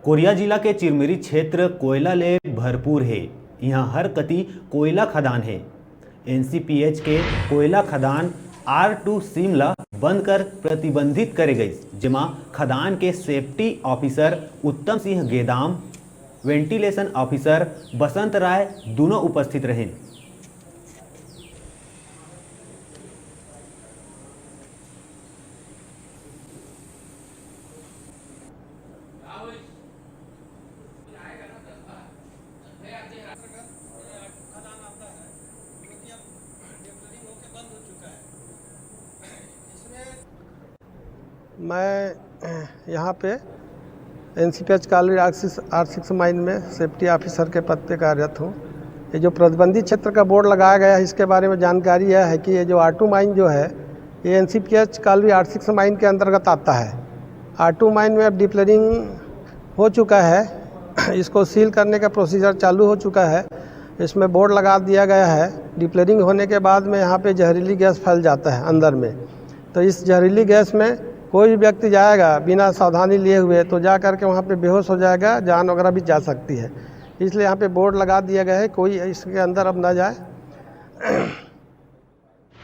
Korea जिला के चिरमिरी क्षेत्र कोयला ले भरपूर है। यहाँ हर कती कोयला खदान है। एनसीपीएच के कोयला खदान R2 सिमला बंद कर प्रतिबंधित करे गई, जेमा खदान के सेफ्टी ऑफिसर उत्तम सिंह गेदाम, वेंटिलेशन ऑफिसर बसंत राय दोनों उपस्थित रहे। मैं यहाँ पे एनसीपीएच कॉलोनी R6 माइन में सेफ्टी ऑफिसर के पद पे कार्यरत हूँ। ये जो प्रतिबंधित क्षेत्र का बोर्ड लगाया गया है, इसके बारे में जानकारी यह है कि ये जो R2 माइन जो है ये एनसीपीएच कॉलोनी R6 माइन के अंतर्गत आता है। R2 माइन में अब डिप्लेरिंग हो चुका है, इसको सील करने का प्रोसीजर चालू हो चुका है। इसमें बोर्ड लगा दिया गया है। डिप्लेरिंग होने के बाद में यहाँ पे जहरीली गैस फैल जाता है अंदर में, तो इस जहरीली गैस में कोई भी व्यक्ति जाएगा बिना सावधानी लिए हुए तो जा कर के वहाँ पे बेहोश हो जाएगा, जान वगैरह भी जा सकती है। इसलिए यहाँ पे बोर्ड लगा दिया गया है, कोई इसके अंदर अब ना जाए।